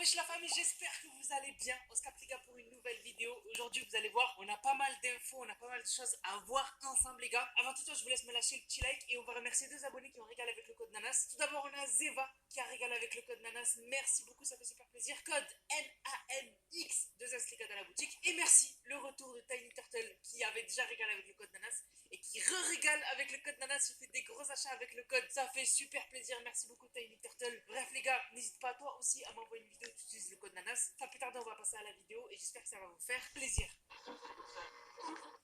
Wesh la famille, j'espère que vous allez bien. On se capte les gars pour une nouvelle vidéo. Aujourd'hui vous allez voir, on a pas mal d'infos, on a pas mal de choses à voir ensemble les gars. Avant tout, je vous laisse me lâcher le petit like et on va remercier deux abonnés qui ont régalé avec le code Nanas. Tout d'abord on a Zeva qui a régalé avec le code Nanas. Merci beaucoup, ça fait super plaisir. Code NANX, 2S les gars dans la boutique. Et merci le retour de Tiny Turtle qui avait déjà régalé avec le code Nanas et qui re-régale avec le code Nanas. Il fait des gros achats avec le code, ça fait super plaisir. Merci beaucoup Tiny Turtle. Bref les gars, n'hésite pas toi aussi à m'envoyer une vidéo où tu utilises le code Nanas. Sans plus tarder, on va passer à la vidéo et j'espère que ça va vous faire plaisir.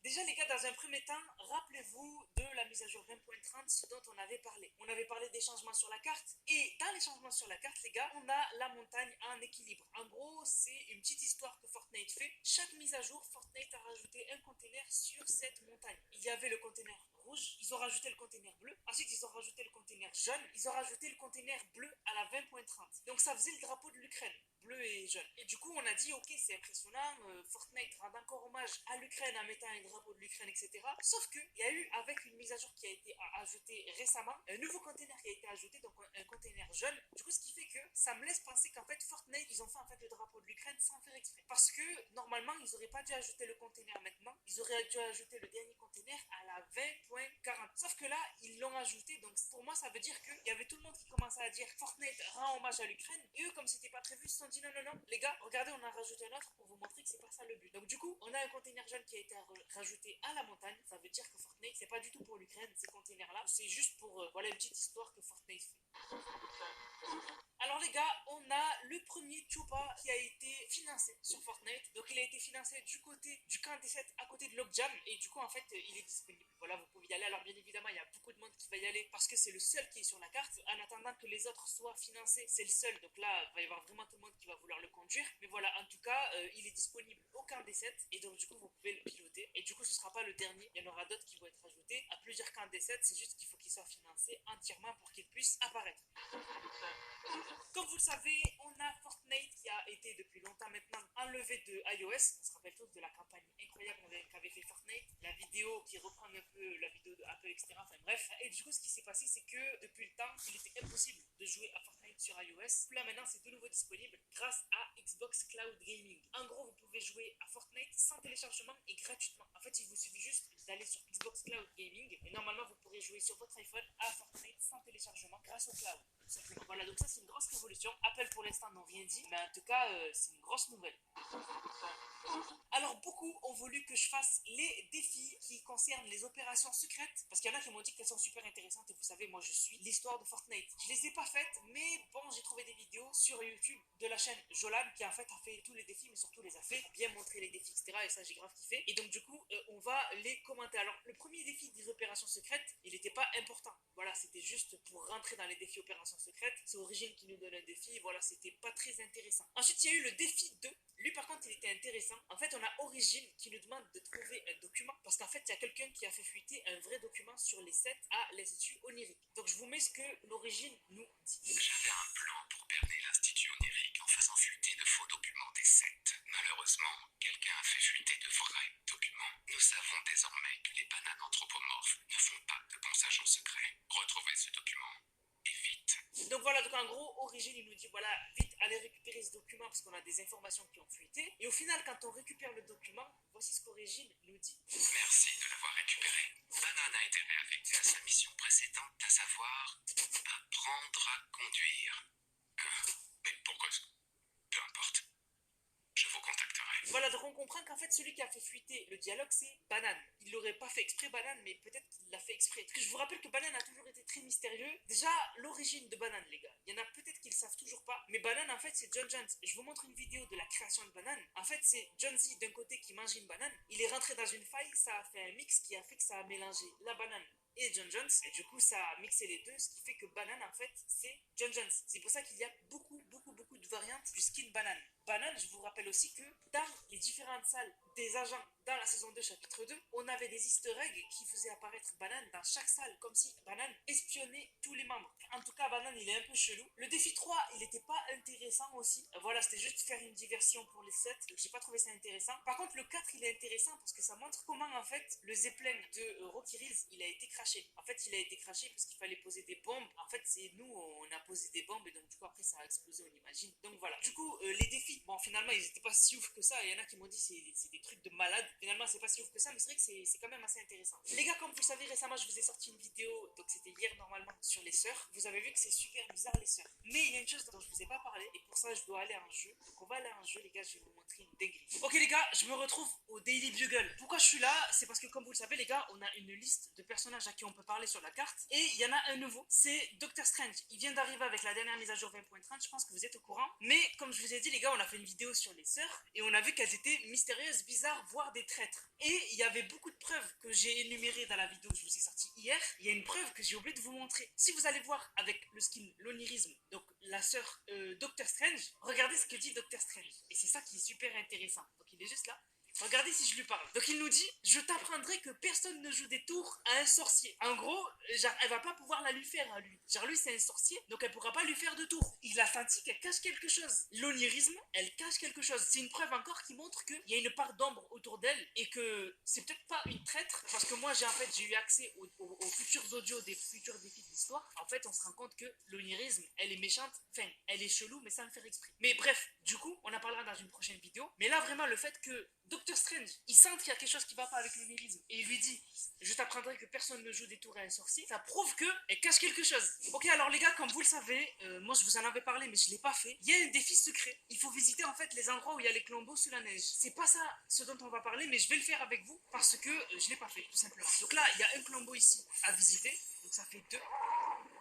Déjà les gars, dans un premier temps, rappelez-vous de la mise à jour 20.30, ce dont on avait parlé. On avait parlé des changements sur la carte, et dans les changements sur la carte, les gars, on a la montagne en équilibre. En gros, c'est une petite histoire que Fortnite fait. Chaque mise à jour, Fortnite a rajouté un container sur cette montagne. Il y avait le container rouge, ils ont rajouté le container bleu, ensuite ils ont rajouté le container jaune, ils ont rajouté le container bleu à la 20.30. Donc ça faisait le drapeau de l'Ukraine, bleu et jaune. Et du coup on a dit ok c'est impressionnant, Fortnite rend encore hommage à l'Ukraine en mettant un drapeau de l'Ukraine, etc. Sauf qu'il y a eu, avec une mise à jour qui a été ajoutée récemment, un nouveau container qui a été ajouté, donc un container jaune. Du coup ce qui fait que ça me laisse penser qu'en fait Fortnite ils ont fait en fait le drapeau de l'Ukraine sans faire exprès. Parce que normalement ils n'auraient pas dû ajouter le container maintenant, ils auraient dû ajouter le dernier container à la 20.40. Sauf que là ils l'ont ajouté, donc pour moi ça veut dire qu'il y avait tout le monde qui commençait à dire Fortnite rend hommage à l'Ukraine, et eux comme c'était pas prévu ils se sont dit non non non les gars regardez on a rajouté un autre pour vous montrer que c'est pas ça le but. Donc du coup on a un container jaune qui a été rajouté à la montagne, ça veut dire que Fortnite c'est pas du tout pour l'Ukraine ces containers là, c'est juste pour voilà une petite histoire que Fortnite fait. Alors les gars, on a le premier Chupa qui a été financé sur Fortnite. Donc il a été financé du côté du camp des 7 à côté de Logjam. Et du coup en fait il est disponible. Voilà, vous pouvez y aller. Alors bien évidemment il y a beaucoup de monde qui va y aller parce que c'est le seul qui est sur la carte. En attendant que les autres soient financés, c'est le seul. Donc là il va y avoir vraiment tout le monde qui va vouloir le conduire. Mais voilà, en tout cas il est disponible au camp des 7. Et donc du coup vous pouvez le piloter. Et du coup ce ne sera pas le dernier. Il y en aura d'autres qui vont être ajoutés à plusieurs camps des 7. C'est juste qu'il faut qu'il soit financé entièrement pour qu'il puisse apparaître. Comme vous le savez, on a Fortnite qui a été depuis longtemps maintenant enlevé de iOS. On se rappelle tous de la campagne incroyable qu'avait fait Fortnite, la vidéo qui reprend un peu la vidéo d'Apple, etc. Enfin bref. Et du coup, ce qui s'est passé, c'est que depuis le temps, il était impossible de jouer à Fortnite sur iOS. Là maintenant, c'est de nouveau disponible grâce à Xbox Cloud Gaming. En gros, vous pouvez jouer à Fortnite sans téléchargement et gratuitement. En fait, il vous suffit juste d'aller sur Xbox Cloud Gaming et normalement, vous pourrez jouer sur votre iPhone à Fortnite sans téléchargement grâce au cloud. Simplement. Voilà, donc ça c'est une grosse révolution. Apple pour l'instant n'ont rien dit, mais en tout cas c'est une grosse nouvelle. Alors beaucoup ont voulu que je fasse les défis qui concernent les opérations secrètes, parce qu'il y en a qui m'ont dit qu'elles sont super intéressantes et vous savez moi je suis l'histoire de Fortnite. Je les ai pas faites, mais bon j'ai trouvé des vidéos sur YouTube de la chaîne Jolan qui en fait a fait tous les défis, mais surtout les a fait, bien montrer les défis etc. Et ça j'ai grave kiffé. Et donc du coup on va les commenter. Alors le premier défi des opérations secrètes, il n'était pas important. Voilà, c'était juste pour rentrer dans les défis opérations secrètes. C'est Origine qui nous donne un défi, voilà, c'était pas très intéressant. Ensuite, il y a eu le défi 2. Lui, par contre, il était intéressant. En fait, on a Origine qui nous demande de trouver un document, parce qu'en fait, il y a quelqu'un qui a fait fuiter un vrai document sur les 7 à l'Institut Onirique. Donc, je vous mets ce que l'Origine nous dit. J'avais un plan pour berner l'Institut Onirique en faisant fuiter de faux documents des 7. Malheureusement, quelqu'un a fait fuiter de vrais documents. Nous savons désormais que les bananes anthropomorphes ne font pas de bons agents secrets. Retrouvez ce document. Et vite. Donc voilà, donc en gros, Origine, il nous dit, voilà, vite, allez récupérer ce document parce qu'on a des informations qui ont fuité. Et au final, quand on récupère le document, voici ce qu'Origine nous dit. Merci de l'avoir récupéré. Banane a été réaffecté à sa mission précédente, à savoir apprendre à conduire. Mais pourquoi ça? Peu importe. Je vous contacterai. Voilà, donc on comprend qu'en fait, celui qui a fait fuiter le dialogue, c'est Banane. Il l'aurait pas fait exprès, Banane, mais peut-être qu'il l'a fait exprès. Parce que je vous rappelle que Banane a toujours été très mystérieux. Déjà, l'origine de Banane, les gars. Il y en a peut-être qui le savent toujours pas. Mais Banane, en fait, c'est John Jones. Je vous montre une vidéo de la création de Banane. En fait, c'est John Z d'un côté qui mange une banane. Il est rentré dans une faille, ça a fait un mix qui a fait que ça a mélangé la banane et John Jones, et du coup ça a mixé les deux, ce qui fait que Banane en fait c'est John Jones. C'est pour ça qu'il y a beaucoup de variantes du skin Banane. banane, je vous rappelle aussi que dans les différentes salles des agents dans la saison 2 chapitre 2, on avait des easter eggs qui faisaient apparaître Banane dans chaque salle, comme si Banane espionnait tous les membres. En tout cas, Banane, il est un peu chelou. Le défi 3, il n'était pas intéressant aussi. Voilà, c'était juste faire une diversion pour les 7. J'ai pas trouvé ça intéressant. Par contre, le 4, il est intéressant parce que ça montre comment, en fait, le Zeppelin de Rocky Reels, il a été craché. En fait, il a été craché parce qu'il fallait poser des bombes. En fait, c'est nous, on a posé des bombes et donc, du coup, après, ça a explosé, on imagine. Donc, voilà. Du coup, les défis, bon, finalement, ils n'étaient pas si ouf que ça. Il y en a qui m'ont dit c'est des trucs de malade. Finalement, c'est pas si ouf que ça, mais c'est vrai que c'est quand même assez intéressant. Les gars, comme vous le savez, récemment, je vous ai sorti une vidéo, donc c'était hier normalement, sur les sœurs. Vous avez vu que c'est super bizarre, les sœurs. Mais il y a une chose dont je vous ai pas parlé, et pour ça, je dois aller en jeu. Donc, on va aller en jeu, les gars, je vais vous montrer une dinguerie. Ok, les gars, je me retrouve au Daily Bugle. Pourquoi je suis là? C'est parce que, comme vous le savez, les gars, on a une liste de personnages à qui on peut parler sur la carte. Et il y en a un nouveau, c'est Doctor Strange. Il vient d'arriver avec la dernière mise à jour 20.30, je pense que vous êtes au courant. Mais, comme je vous ai dit, les gars, on a fait une vidéo sur les sœurs, et on a vu qu'elles étaient mystérieuses, bizarres, voire des traîtres. Et il y avait beaucoup de preuves que j'ai énumérées dans la vidéo que je vous ai sortie hier. Il y a une preuve que j'ai oublié de vous montrer. Si vous allez voir avec le skin l'onirisme, donc la sœur Doctor Strange, regardez ce que dit Doctor Strange. Et c'est ça qui est super intéressant. Donc il est juste là. Regardez si je lui parle. Donc il nous dit, je t'apprendrai que personne ne joue des tours à un sorcier. En gros, genre, elle va pas pouvoir la lui faire à lui. Genre lui c'est un sorcier, donc elle pourra pas lui faire de tours. Il a senti qu'elle cache quelque chose. L'onirisme, elle cache quelque chose. C'est une preuve encore qui montre qu'il y a une part d'ombre autour d'elle et que c'est peut-être pas une traître. Parce que moi j'ai eu accès aux futurs audios des futurs défis de l'histoire. En fait on se rend compte que l'onirisme, elle est méchante. Enfin, elle est chelou mais sans le faire exprès. Mais bref, du coup, on en parlera dans une prochaine vidéo. Mais là vraiment le fait que Doctor Strange, il sent qu'il y a quelque chose qui va pas avec l'onirisme. Et il lui dit, je t'apprendrai que personne ne joue des tours à un sorcier. Ça prouve qu'elle cache quelque chose. Ok, alors les gars, comme vous le savez, moi je vous en avais parlé, mais je l'ai pas fait. Il y a un défi secret. Il faut visiter en fait les endroits où il y a les clombos sous la neige. C'est pas ça ce dont on va parler, mais je vais le faire avec vous parce que je l'ai pas fait, tout simplement. Donc là, il y a un clombo ici à visiter. Donc ça fait 2.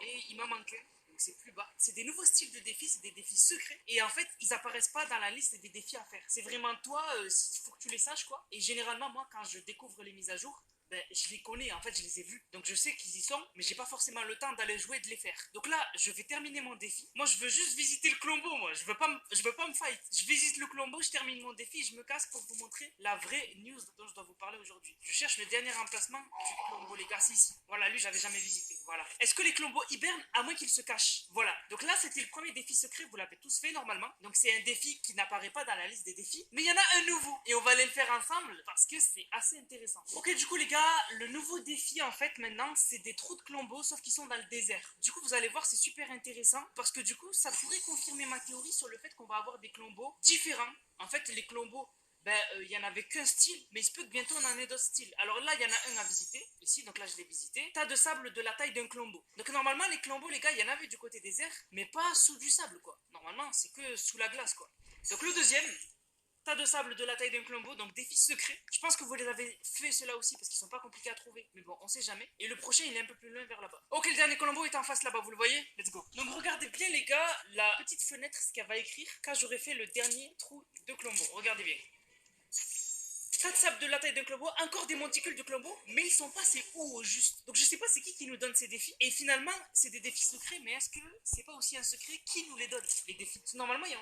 Et il m'en manque un. C'est plus bas. C'est des nouveaux styles de défis, c'est des défis secrets. Et en fait, ils apparaissent pas dans la liste des défis à faire. C'est vraiment toi, il faut que tu les saches, quoi. Et généralement, moi, quand je découvre les mises à jour, ben, je les connais, en fait, je les ai vus. Donc je sais qu'ils y sont, mais j'ai pas forcément le temps d'aller jouer et de les faire. Donc là, je vais terminer mon défi. Moi, je veux juste visiter le Clombo, moi. Je veux pas me fight. Je visite le Clombo, je termine mon défi, je me casse pour vous montrer la vraie news dont je dois vous parler aujourd'hui. Je cherche le dernier emplacement du Clombo, les gars, c'est ici. Voilà, lui, j'avais jamais visité. Voilà. Est-ce que les Clombos hibernent à moins qu'ils se cachent? Voilà. Donc là, c'était le premier défi secret, vous l'avez tous fait normalement. Donc c'est un défi qui n'apparaît pas dans la liste des défis. Mais il y en a un nouveau. Et on va aller le faire ensemble parce que c'est assez intéressant. Ok, du coup, les gars, le nouveau défi, en fait, maintenant, c'est des trous de Clombos, sauf qu'ils sont dans le désert. Du coup, vous allez voir, c'est super intéressant parce que du coup, ça pourrait confirmer ma théorie sur le fait qu'on va avoir des Clombos différents. En fait, les Clombos, ben, il y en avait qu'un style, mais il se peut que bientôt on en ait d'autres styles. Alors là, il y en a un à visiter, ici, donc là je l'ai visité. Tas de sable de la taille d'un clombo. Donc normalement, les clombos, les gars, il y en avait du côté des airs, mais pas sous du sable, quoi. Normalement, c'est que sous la glace, quoi. Donc le deuxième, tas de sable de la taille d'un clombo, donc défi secret. Je pense que vous les avez fait ceux-là aussi parce qu'ils sont pas compliqués à trouver, mais bon, on sait jamais. Et le prochain, il est un peu plus loin vers là-bas. Ok, le dernier colombo est en face là-bas, vous le voyez? Let's go. Donc regardez bien, les gars, la petite fenêtre, ce qu'elle va écrire quand j'aurai fait le dernier trou de clombo. Regardez bien. 4 sables de la taille d'un clombo, encore des monticules de clombo, mais ils sont pas assez hauts au juste. Donc je sais pas c'est qui nous donne ces défis. Et finalement, c'est des défis secrets, mais est-ce que c'est pas aussi un secret qui nous les donne, les défis? Parce que normalement, il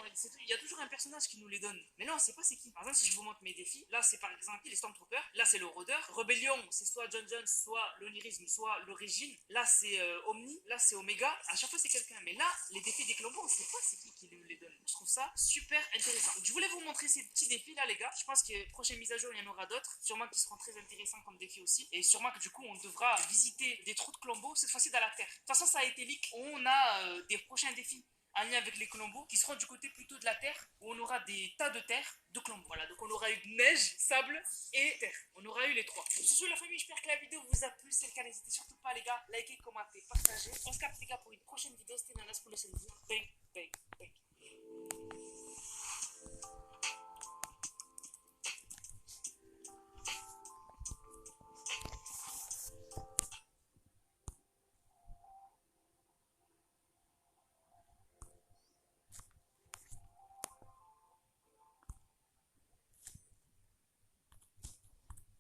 y a toujours un personnage qui nous les donne. Mais là, on sait pas c'est qui. Par exemple, si je vous montre mes défis, là c'est par exemple les Stormtroopers, là c'est le Rôdeur. Rébellion, c'est soit John Jones, soit l'Onirisme, soit l'Origine. Là c'est Omni, là c'est Omega. À chaque fois c'est quelqu'un. Mais là, les défis des clombos, on sait pas c'est qui nous les donne. Je trouve ça super intéressant. Donc, je voulais vous montrer ces petits défis là, les gars. Je pense que prochaine mise à jour, il y en aura d'autres, sûrement qui seront très intéressants comme défi aussi, et sûrement que du coup on devra visiter des trous de Clombo, cette fois-ci dans la Terre. De toute façon ça a été leak, on a des prochains défis en lien avec les Clombos qui seront du côté plutôt de la Terre, où on aura des tas de terre de Clombo. Voilà, donc on aura eu neige, sable et terre. On aura eu les trois. Sur ce, la famille, j'espère que la vidéo vous a plu. C'est le cas, n'hésitez surtout pas, les gars, likez, commentez, partagez. On se capte, les gars, pour une prochaine vidéo. C'était Nanas pour le Bang, bang, bang.